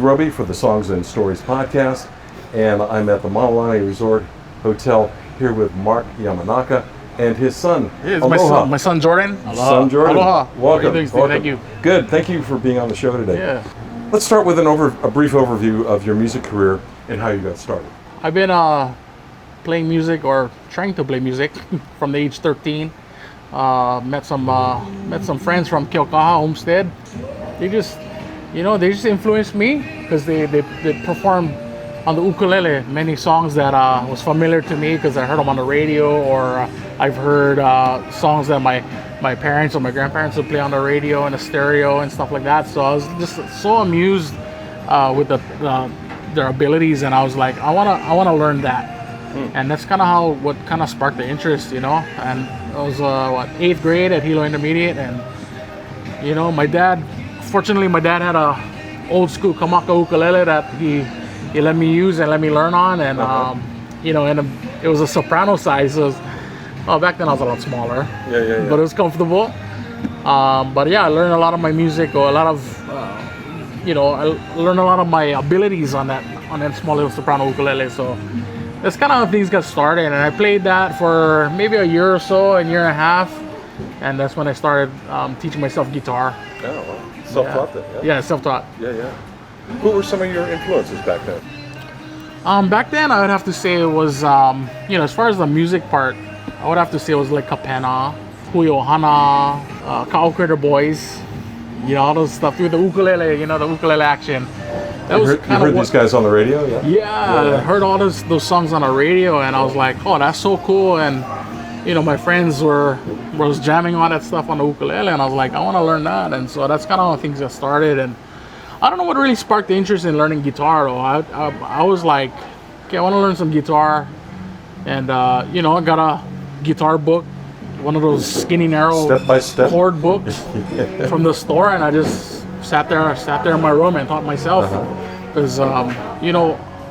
Steve Roby for the Songs and Stories podcast, and I'm at the Mauna Lani Resort Hotel here with Mark Yamanaka and his son. It's Aloha. my son Jordan. Aloha. Son Jordan. Aloha. Welcome. Thank you. Good. Thank you for being on the show today. Yeah. Let's start with a brief overview of your music career and how you got started. I've been playing music or trying to play music from the age 13. Met some friends from Keaukaha Homestead. They just influenced me because they performed on the ukulele many songs that was familiar to me because I heard them on the radio, or I've heard songs that my parents or my grandparents would play on the radio and the stereo and stuff like that. So I was just so amused with their abilities, and I was like, I wanna learn that. And that's kind of what kind of sparked the interest, And I was 8th grade at Hilo Intermediate, and fortunately my dad had a old school Kamaka ukulele that he let me use and let me learn on, and it was a soprano size. So back then I was a lot smaller. Yeah. But it was comfortable. But yeah, I learned a lot of my music, or I learned a lot of my abilities on that small little soprano ukulele. So that's kind of how things got started, and I played that for maybe a year or so, a year and a half, and that's when I started teaching myself guitar. Oh, wow. Self-taught then? Yeah, self-taught. Yeah. Who were some of your influences back then? Back then, I would have to say it was, as far as the music part, I would have to say it was like Kapena, Hui Ohana, Ka'au Critter Boys, all those stuff with the ukulele, the ukulele action. You heard these guys on the radio? Yeah, I heard all those songs on the radio, and I was like, oh, that's so cool. And my friends was jamming on that stuff on the ukulele, and I was like, I want to learn that. And so that's kind of how things got started. And I don't know what really sparked the interest in learning guitar, though. I was like, okay, I want to learn some guitar, and I got a guitar book, one of those skinny, narrow step-by-step chord books from the store, and I just sat there in my room and taught myself. Because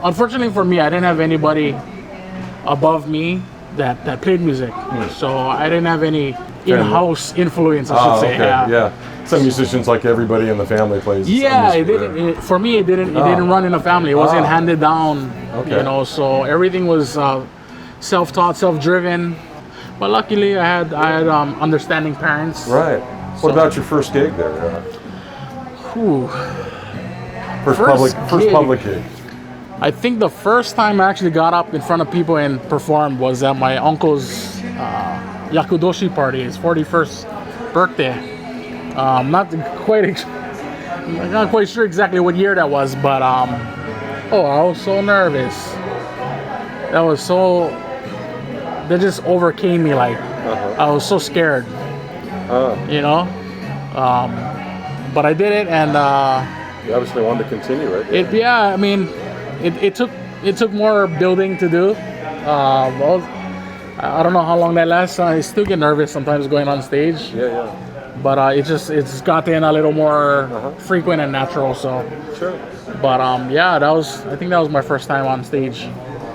unfortunately for me, I didn't have anybody above me that played music, so I didn't have any in-house influence, I should say. Okay. Yeah. Some musicians, like everybody in the family, plays. Yeah, for me, it didn't run in the family. It wasn't handed down. Okay. So everything was self-taught, self-driven. But luckily, I had understanding parents. Right. What about your first gig there? First public gig. I think the first time I actually got up in front of people and performed was at my uncle's yakudoshi party, his 41st birthday. Not quite sure exactly what year that was, but I was so nervous. That just overcame me. I was so scared. But I did it, and you obviously wanted to continue, right? It took more building to do. I don't know how long that lasts. I still get nervous sometimes going on stage. Yeah. But it's gotten a little more frequent and natural. So. Sure. But I think that was my first time on stage.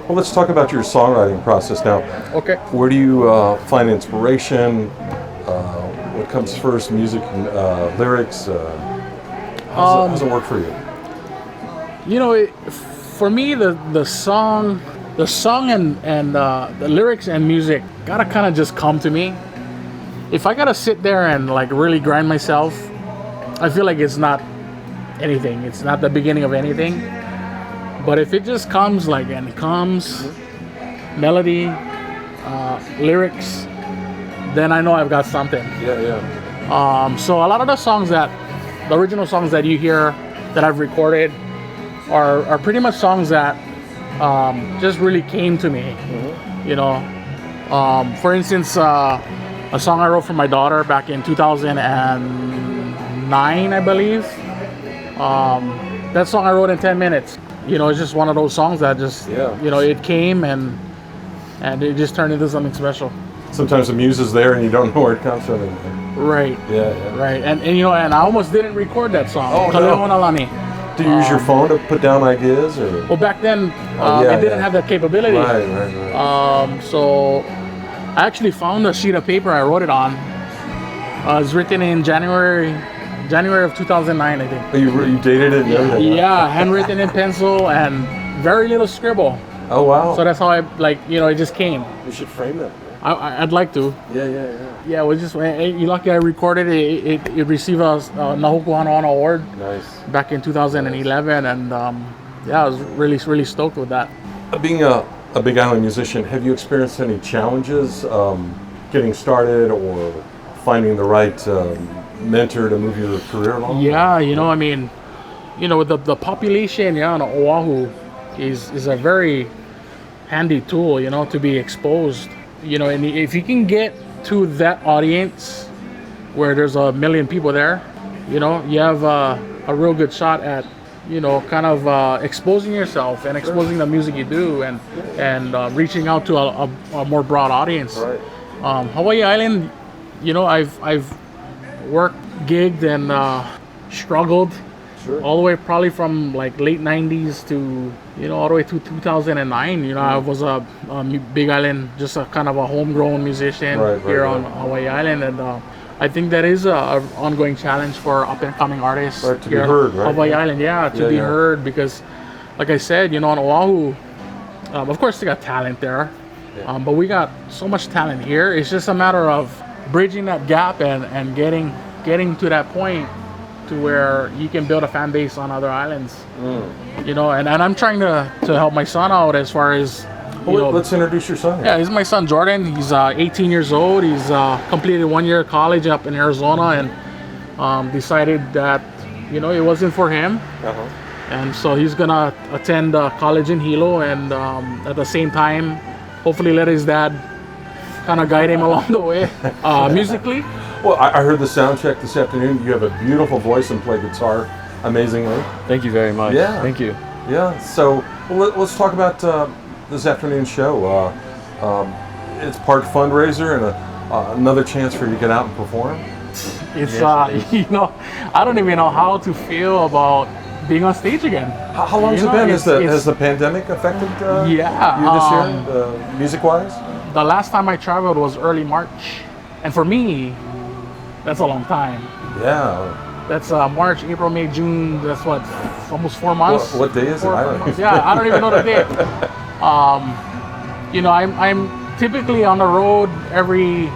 Well, let's talk about your songwriting process now. Okay. Where do you find inspiration? What comes first, music, lyrics? How does it work for you? For me, the song and the lyrics and music gotta kind of just come to me. If I gotta sit there and really grind myself, I feel like it's not anything. It's not the beginning of anything. But if it just comes melody, lyrics, then I know I've got something. Yeah. So a lot of the original songs that you hear that I've recorded are pretty much songs that just really came to me. For instance, a song I wrote for my daughter back in 2009, I believe. That song I wrote in 10 minutes. It's just one of those songs that just, it came and it just turned into something special. Sometimes the muse is there and you don't know where it comes from. Right. Yeah. Right. And I almost didn't record that song. Kaleo O Nalani. Do you use your phone to put down ideas? Or? Well, back then, it didn't have that capability. Right. So I actually found a sheet of paper I wrote it on. It was written in January January of 2009, I think. Oh, you dated it and everything? Huh? Yeah, handwritten in pencil and very little scribble. Oh, wow. So that's how I, like, you know, it just came. You should frame that. I'd like to. Yeah. Yeah, it was just, you're lucky I recorded it. It received a Nä Hökü Hanohano Award. Nice. Back in 2011, and yeah, I was really stoked with that. Being a Big Island musician, have you experienced any challenges getting started or finding the right mentor to move your career along? Yeah, you know, I mean, you know, the population, on Oahu is a very handy tool, you know, to be exposed. You know, and if you can get to that audience where there's 1 million people there, you know, you have a real good shot at, you know, kind of exposing yourself and exposing the music you do, and reaching out to a more broad audience. Right. Hawaii Island, you know, I've worked, gigged, and struggled. Sure. All the way probably from like late 90s to, you know, all the way to 2009. You know, I was a Big Island, just a kind of a homegrown musician here on Hawaii Island, and I think that is a ongoing challenge for up and coming artists to be heard, right? Hawaii Island, to be heard, because, like I said, you know, on Oahu, of course they got talent there, but we got so much talent here. It's just a matter of bridging that gap and getting to that point to where you can build a fan base on other islands. You know, and I'm trying to help my son out as far as, let's introduce your son here. Yeah, he's my son Jordan. He's 18 years old. He's completed 1 year of college up in Arizona, and decided that, you know, it wasn't for him. And so he's gonna attend college in Hilo, and at the same time, hopefully let his dad kind of guide him along the way musically. Well, I heard the sound check this afternoon. You have a beautiful voice and play guitar amazingly. Thank you very much. Yeah. Thank you. Yeah. So let's talk about this afternoon's show. It's part fundraiser and another chance for you to get out and perform. It's you know, I don't even know how to feel about being on stage again. How long has it been? Has the pandemic affected you this year, music-wise? The last time I traveled was early March, and for me, that's a long time. Yeah. That's March, April, May, June. That's what, almost 4 months. What day is it? I don't know. Yeah, I don't even know the day. You know, I'm typically on the road every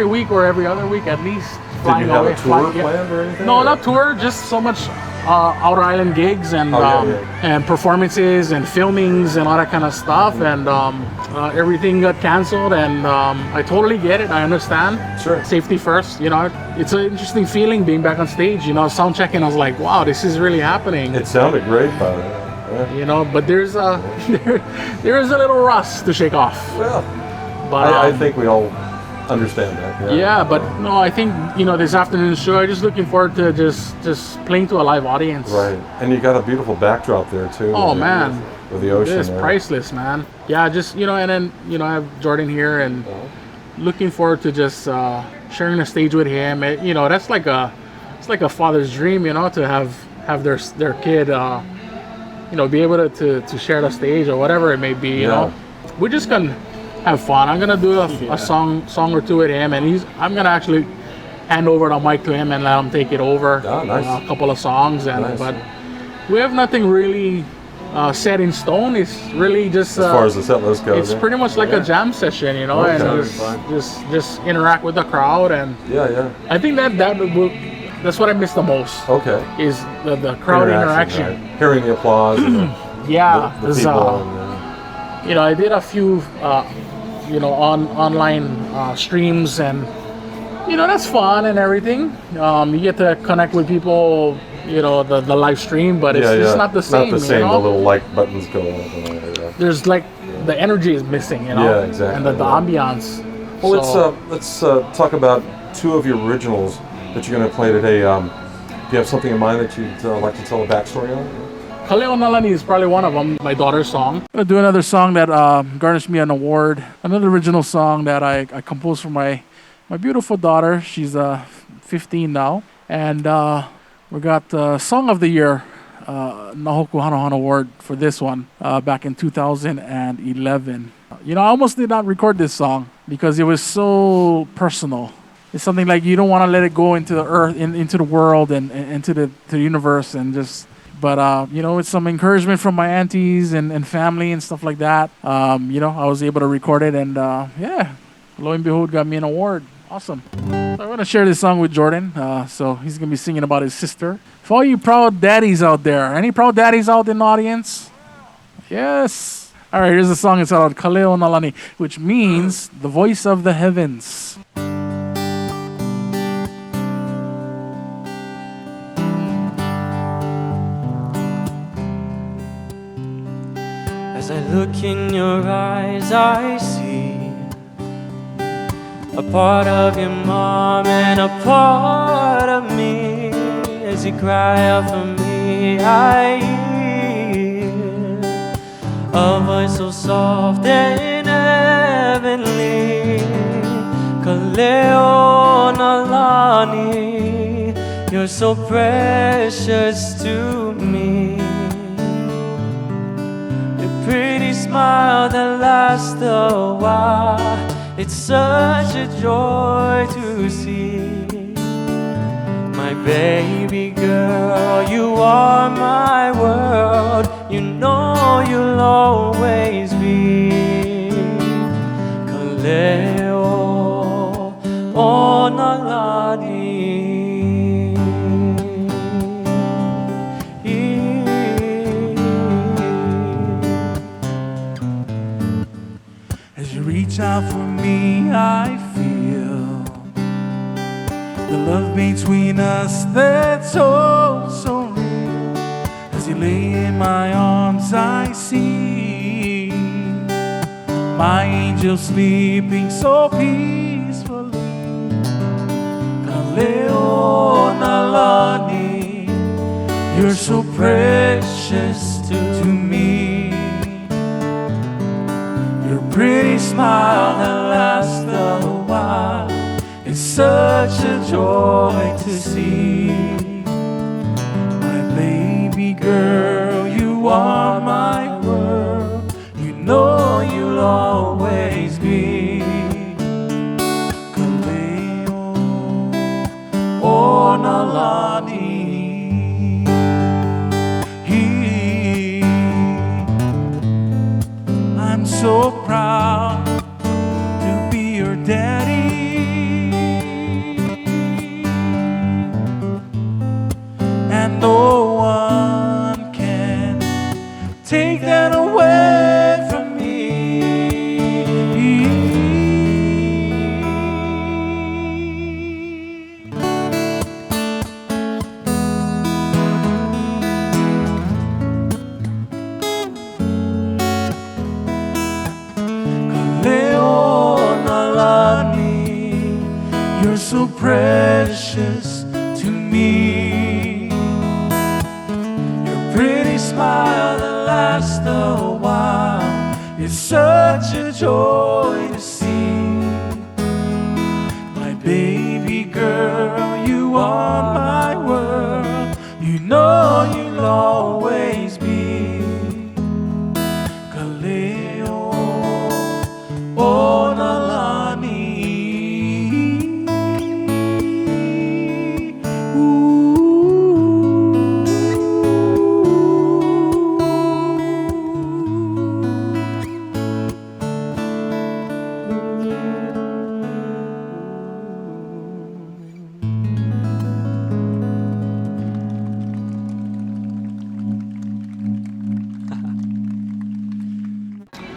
week or every other week at least. Did you have a tour planned or anything? No, not tour. Just so much outer island gigs and and performances and filmings and all that kind of stuff, and everything got canceled, and I totally get it. I understand. Sure. Safety first, you know. It's an interesting feeling being back on stage, you know. Sound checking, I was like, wow, this is really happening. It sounded great, by the way. Yeah. You know, but there is a little rust to shake off. Well, but I think we all understand that. Yeah, but no, I think, you know, this afternoon's show, I'm just looking forward to just playing to a live audience. Right, and you got a beautiful backdrop there too. Oh man, with the ocean. It's priceless, man. Yeah, just, you know, and then, you know, I have Jordan here, and looking forward to just sharing the stage with him. You know, that's like it's like a father's dream, you know, to have their kid, you know, be able to share the stage or whatever it may be. You know, we're just gonna have fun. I'm gonna do a song or two with him, and I'm gonna actually hand over the mic to him and let him take it over. Oh, nice. A couple of songs, and but we have nothing really set in stone. It's really just as far as the set list goes. It's pretty much like a jam session, you know, and just interact with the crowd, and I think that's what I miss the most. Okay. Is the crowd interaction. Right. Hearing the applause. And the people. You know, I did a few, you know, online streams, and, you know, that's fun and everything. You get to connect with people, you know, the live stream, but it's not the same. Not the same. You know? The little like buttons go up. There's like the energy is missing, you know. Yeah, exactly. And the ambiance. Well, let's talk about two of your originals that you're going to play today. Do you have something in mind that you'd like to tell a backstory on? Kaleo O Nalani is probably one of them, my daughter's song. I'm going to do another song that garnished me an award. Another original song that I composed for my beautiful daughter. She's 15 now. And we got Song of the Year, Nä Hökü Hanohano Award for this one back in 2011. You know, I almost did not record this song because it was so personal. It's something like you don't want to let it go into the earth, into the world, and into the universe, and just. But it's some encouragement from my aunties and family and stuff like that. I was able to record it, and lo and behold, got me an award. Awesome. So I'm gonna share this song with Jordan. So he's gonna be singing about his sister. For all you proud daddies out there, any proud daddies out in the audience? Yes. All right, here's the song. It's called Kaleo O Nalani, which means the voice of the heavens. As I look in your eyes, I see a part of your mom and a part of me. As you cry out for me, I hear a voice so soft and heavenly. Kaleo O Nalani, you're so precious to me. Your pretty smile that lasts a while, it's such a joy to see. My baby girl, you are my world. You know you'll always be. Kaleo O Nalani. As you reach out for me, I feel the love between us that's so real. As you lay in my arms, I see my angel sleeping so peacefully. Kaleo O Nalani, you're so precious to me. Your pretty smile that lasts a while, it's such a joy to see. My baby girl, you are my world. You know you'll always be. Kaleo O Nalani. I'm so proud to be your daddy. And no one can take that away from me. Kaleo O Nalani, you're so precious to me. Pretty smile that lasts a while, it's such a joy to see. My baby girl, you are my world. You know you'll always be. Kaleo O Nalani.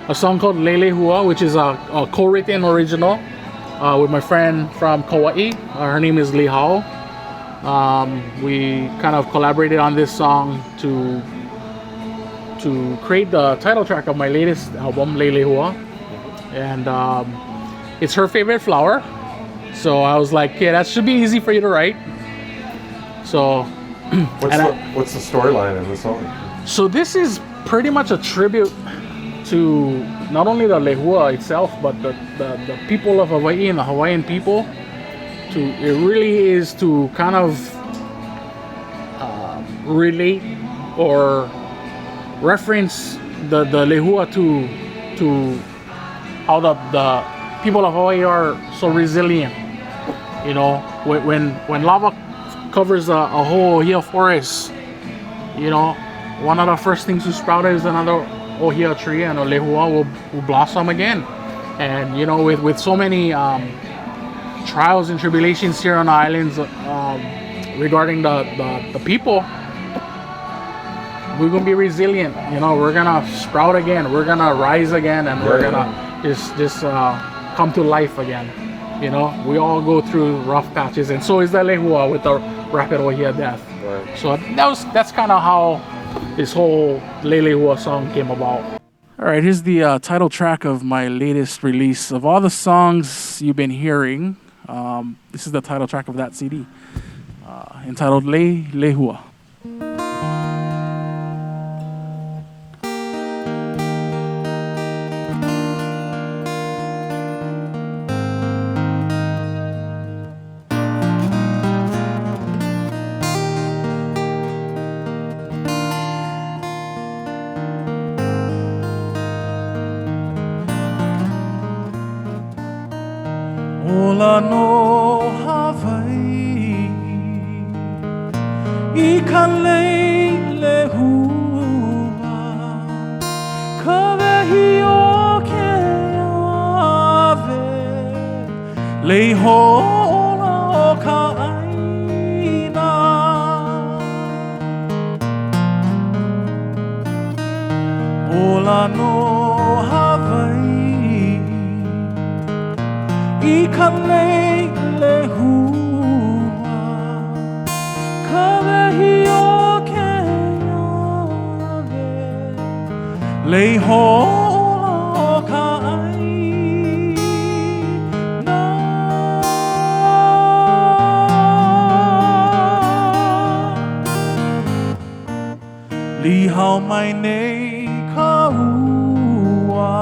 A song called Lei Lehua, which is a co-written original with my friend from Kauai. Her name is Lihao. We kind of collaborated on this song to create the title track of my latest album, Lei Lehua. And it's her favorite flower. So I was like, yeah, that should be easy for you to write. So What's the storyline of the song? So this is pretty much a tribute to not only the Lehua itself, but the people of Hawaii and the Hawaiian people. It really is to kind of relate or reference the Lehua to how the people of Hawaii are so resilient You know, when lava covers a whole ohia forest, you know, one of the first things to sprout is another ohia tree, and a lehua will blossom again. And you know, with so many trials and tribulations here on the islands regarding the people, we're gonna be resilient. You know, we're gonna sprout again, we're gonna rise again, and we're gonna just come to life again. You know, we all go through rough patches, and so is the lehua with the rapid ohia death. Right. So that's kind of how this whole Lei Lehua song came about. All right, here's the title track of my latest release. Of all the songs you've been hearing, this is the title track of that CD, entitled Lei Lehua. Ola no Hawaii I ka Lei Lehua ka wehi o ke ave Lei hola o ka aina Ola no Hawaii I ka Lei Lehua ka wehi o ke ave Lei hola o ka aina Lihau mai nei ka ua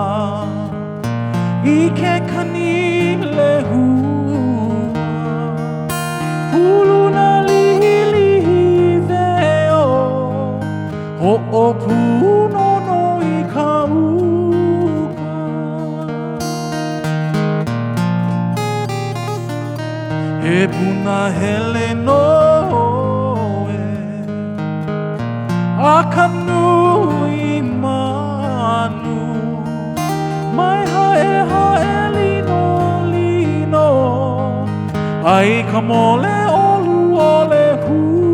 I ke kani lehua Pulu na lihi veo Ho'o puno no I ka uka He puna hele no e A ka nui manu Mai hae lino Ai ka mole olu ole hua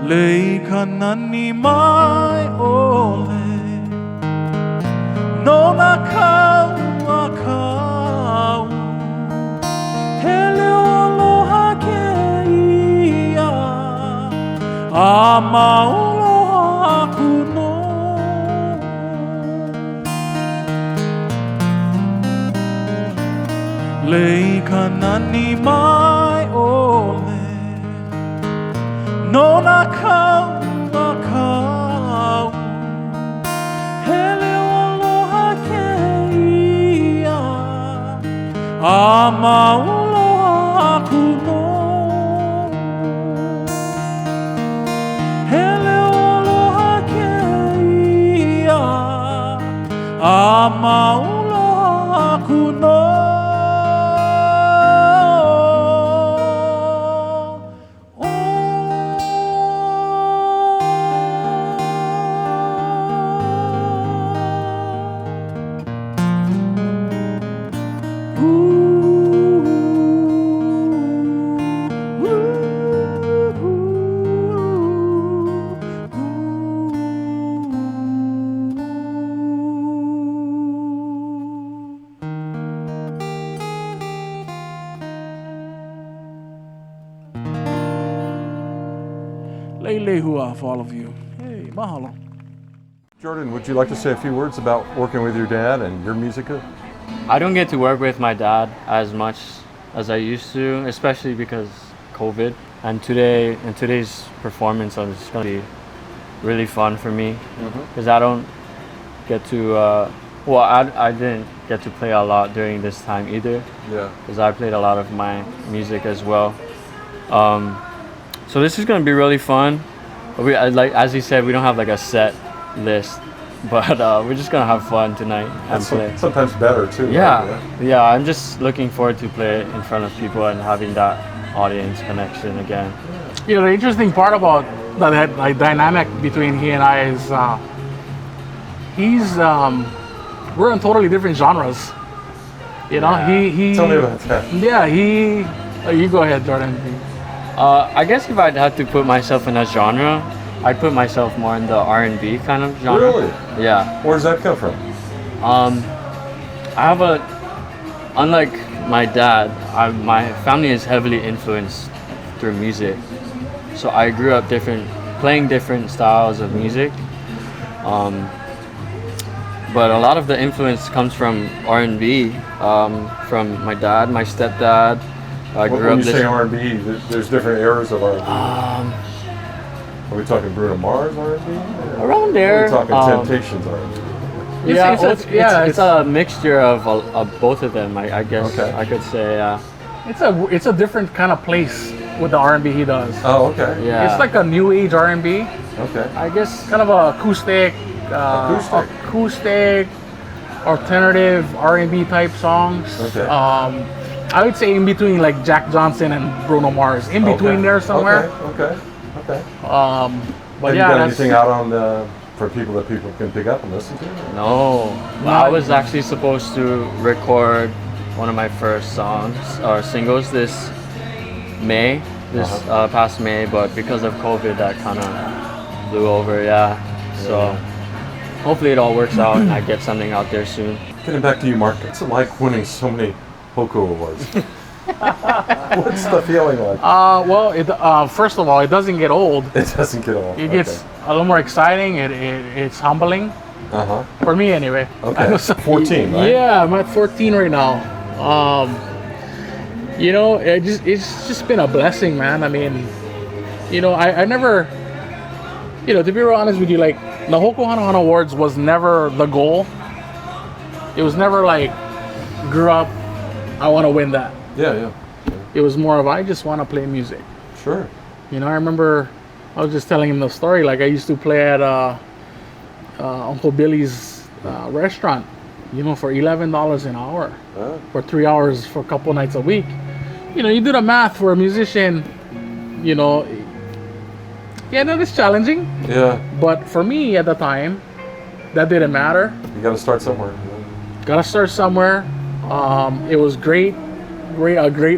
Lei ka nani mai ole No na kau a kau Hele aloha ke ia A mauloha aku no Lei ka nani mai ole No na kau a kau Hele aloha ke ia A mauloha aku no Hele aloha ke ia A mauloha aku no Lei Lehua for all of you. Hey, mahalo. Jordan, would you like to say a few words about working with your dad and your music? I don't get to work with my dad as much as I used to, especially because COVID. And today's performance is going to be really fun for me because I don't get to. I didn't get to play a lot during this time either. Yeah. Because I played a lot of my music as well. So this is going to be really fun. like as you said, we don't have like a set list, but we're just gonna have fun tonight and play. Sometimes better too. Yeah, right? yeah. I'm just looking forward to play in front of people and having that audience connection again. You know, the interesting part about that like dynamic between he and I is we're in totally different genres. You know, he. Tell me about that. Yeah, you go ahead, Jordan. I guess if I'd have to put myself in a genre, I'd put myself more in the R&B kind of genre. Really? Yeah. Where does that come from? Unlike my dad, my family is heavily influenced through music. So I grew up playing different styles of music. But a lot of the influence comes from R&B, from my dad, my stepdad. I grew When up you say listening. R&B, there's different eras of R&B. Um, Are we talking Bruno Mars R&B? Around there. Are we talking Temptations R&B? It's a mixture of both of them. I guess Okay. I could say. It's a different kind of place with the R&B he does. Oh, okay. Yeah. It's like a new age R&B, Okay. I guess. kind of a acoustic, alternative R&B type songs. Okay. I would say in between like Jack Johnson and Bruno Mars, in between Okay. there somewhere. Okay. But Have you yeah, got that's anything out on for people can pick up and listen to? No, I was actually supposed to record one of my first songs or singles this past May, but because of COVID, that kind of blew over. Yeah. So hopefully it all works out and I get something out there soon. Getting back to you, Mark. What's it like winning so many Hoku Awards? What's the feeling like? well, first of all, it doesn't get old. It doesn't get old. It gets a little more exciting. It's humbling for me anyway. Okay. 14, right? Yeah, I'm at 14 right now. You know, it's just been a blessing, man. I mean, you know, I never, you know, to be real honest with you, like the Nä Hökü Hanohano Awards was never the goal. It was never like grew up, I want to win that. Yeah. It was more of I just want to play music. Sure. You know, I remember I was just telling him the story. Like I used to play at Uncle Billy's restaurant, you know, for $11 an hour for 3 hours for a couple nights a week. You know, you do the math for a musician. You know, yeah, no, it's challenging. Yeah. But for me at the time, that didn't matter. You got to start somewhere. Gotta start somewhere. It was a great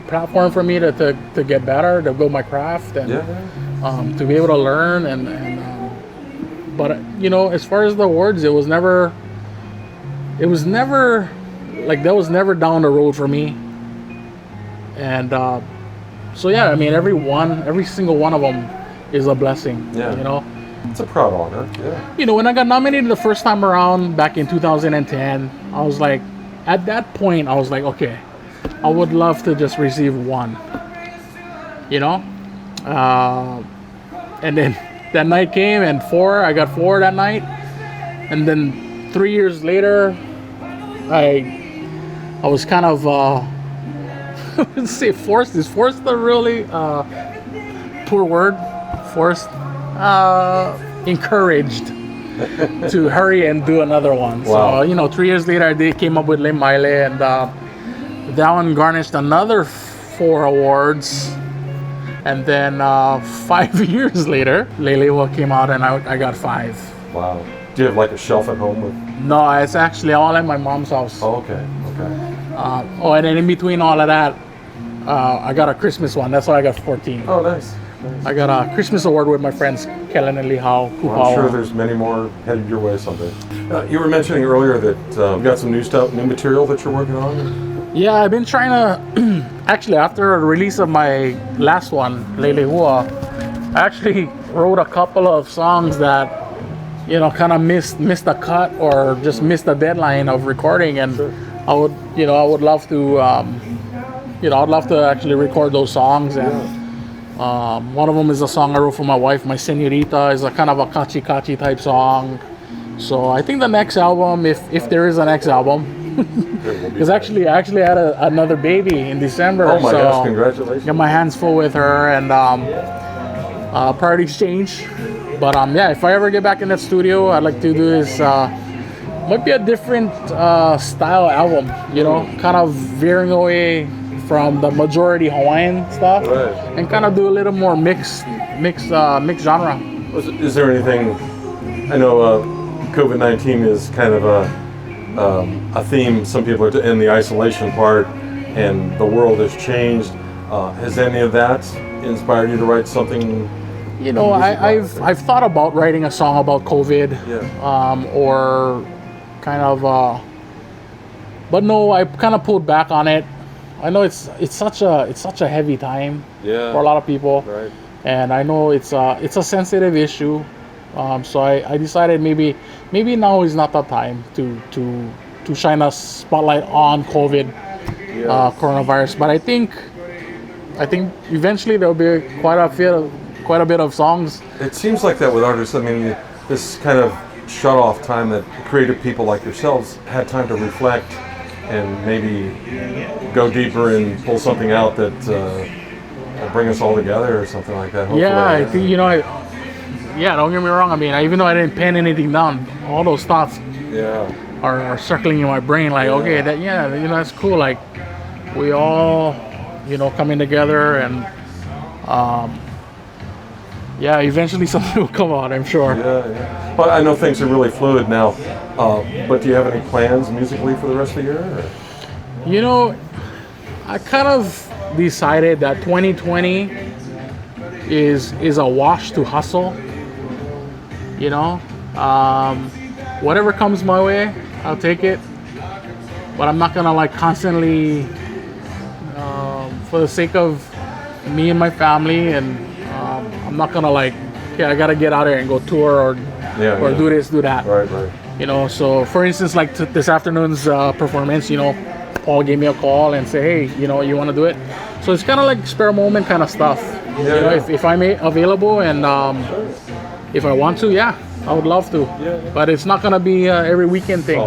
platform for me to get better, to build my craft, and to be able to learn. But you know, as far as the awards, it was never like that was never down the road for me. And so yeah, I mean, every single one of them is a blessing. Yeah. You know. It's a proud honor. Yeah. You know, when I got nominated the first time around back in 2010, I was like, at that point, I was like, okay, I would love to just receive one. You know? And then that night came and I got 4 that night. And then 3 years later, I was kind of, let's say forced. Is forced a really poor word? Forced. Encouraged to hurry and do another one. Wow. So, you know, 3 years later, they came up with Lei Lehua, and that one garnished another 4 awards. And then 5 years later, Lei Lehua came out and I got 5. Wow. Do you have like a shelf at home with? No, it's actually all at my mom's house. Oh, okay. And then in between all of that, I got a Christmas one. That's why I got 14. Oh, nice. I got a Christmas award with my friends Kellen and Lihao. Well, I'm sure there's many more headed your way someday. You were mentioning earlier that you got some new material that you're working on. Yeah, I've been trying to. Actually, after the release of my last one, Lei Lehua, I actually wrote a couple of songs that, you know, kind of missed the cut or just missed the deadline of recording, and I would love to, I'd love to actually record those songs. And one of them is a song I wrote for my wife, my senorita, is a kind of a kachi type song. So I think the next album, if there is a next album, because actually I had another baby in December. Oh my gosh! Congratulations! Got my hands full with her, and Priority Exchange. But yeah, if I ever get back in that studio, I'd like to do this. Might be a different style album, you know, kind of veering away from the majority Hawaiian stuff, Right. and kind of do a little more mixed genre. Is there anything? I know COVID-19 is kind of a theme. Some people are in the isolation part, and the world has changed. Has any of that inspired you to write something? You know, I've thought about writing a song about COVID, or kind of, but no, I kind of pulled back on it. I know it's such a heavy time for a lot of people, Right. and I know it's a sensitive issue. So I decided maybe now is not the time to shine a spotlight on COVID, coronavirus. But I think eventually there'll be quite a bit of songs. It seems like that with artists. I mean, this kind of shut off time that creative people like yourselves had time to reflect and maybe go deeper and pull something out that will bring us all together or something like that. Hopefully. Yeah, I think, you know, don't get me wrong. I mean, even though I didn't pen anything down, all those thoughts are circling in my brain. Like, okay, that's cool. Like, we all, you know, coming together, and eventually something will come out, I'm sure. Yeah. But I know things are really fluid now. But do you have any plans musically for the rest of the year? Or? You know, I kind of decided that 2020 is a wash to hustle. You know, whatever comes my way, I'll take it. But I'm not gonna like constantly, for the sake of me and my family, and I'm not gonna like, okay, I gotta get out there and go tour or do this, do that. Right. You know, so for instance, like this afternoon's performance, you know, Paul gave me a call and say, hey, you know, you want to do it? So it's kind of like spare moment kind of stuff. You know, if I'm available and if I want to, I would love to. But it's not gonna be every weekend thing.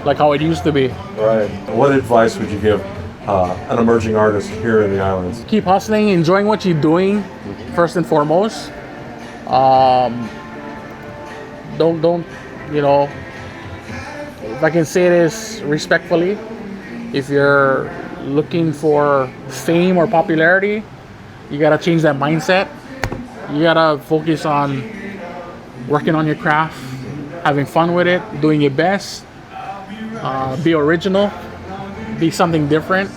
Like how it used to be. Right. What advice would you give an emerging artist here in the islands? Keep hustling, enjoying what you're doing, first and foremost. Don't, you know, if I can say this respectfully, if you're looking for fame or popularity, you gotta change that mindset. You gotta focus on working on your craft, having fun with it, doing your best, be original, be something different,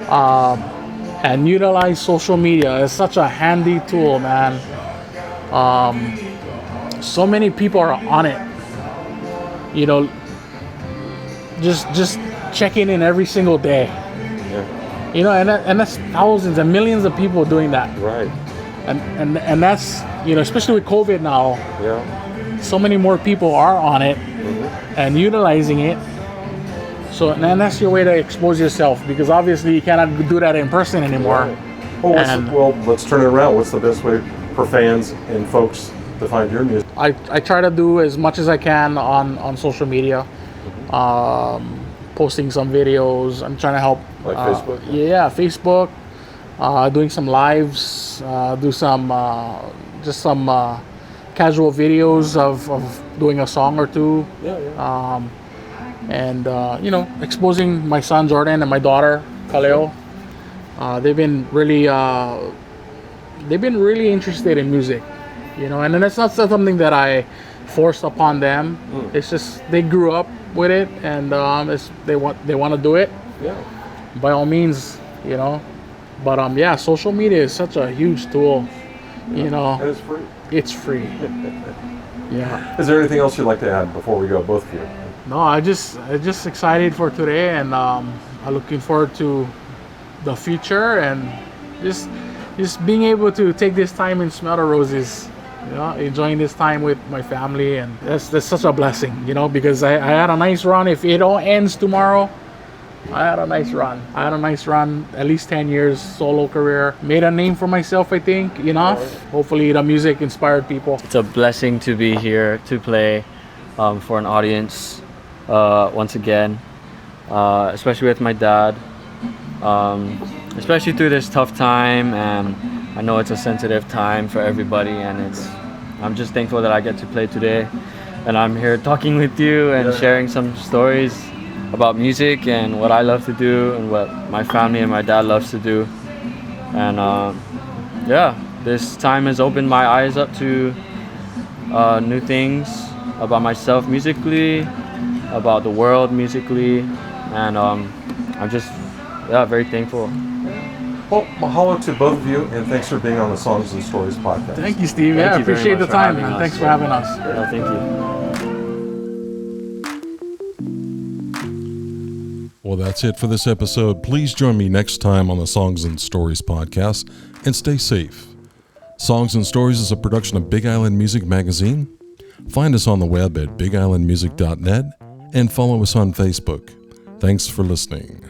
and utilize social media. It's such a handy tool, man. So many people are on it, you know, just checking in every single day. You know, and that's thousands and millions of people doing that. Right. And that's, you know, especially with COVID now, so many more people are on it and utilizing it. So, and that's your way to expose yourself, because obviously you cannot do that in person anymore. Well, let's turn it around. What's the best way for fans and folks to find your music? I try to do as much as I can on social media, posting some videos. I'm trying to help. Like Facebook? Yeah, Facebook. Doing some lives, do some casual videos of doing a song or two. And you know, exposing my son Jordan and my daughter Kaleo. They've been really interested in music, you know, and that's not something that I forced upon them. It's just they grew up with it, and they want to do it. By all means, you know. But social media is such a huge tool, you know. And it's free. It's free. Is there anything else you'd like to add before we go, both of you? No, I just excited for today, and I'm looking forward to the future, and just being able to take this time and smell the roses, you know, enjoying this time with my family, and that's such a blessing, you know, because I had a nice run. If it all ends tomorrow, I had a nice run, at least 10 years solo career. Made a name for myself, I think, enough. Hopefully the music inspired people. It's a blessing to be here to play for an audience once again, especially with my dad, especially through this tough time. And I know it's a sensitive time for everybody, and I'm just thankful that I get to play today. And I'm here talking with you and sharing some stories about music and what I love to do and what my family and my dad loves to do. And this time has opened my eyes up to new things about myself musically, about the world musically, and I'm just very thankful. Well, mahalo to both of you, and thanks for being on the Songs and Stories podcast. Thank you, Steve. Thank I you very appreciate the much for time, having man. us. Thanks for having us. Yeah, thank you. Well, that's it for this episode. Please join me next time on the Songs and Stories podcast, and stay safe. Songs and Stories is a production of Big Island Music Magazine. Find us on the web at bigislandmusic.net and follow us on Facebook. Thanks for listening.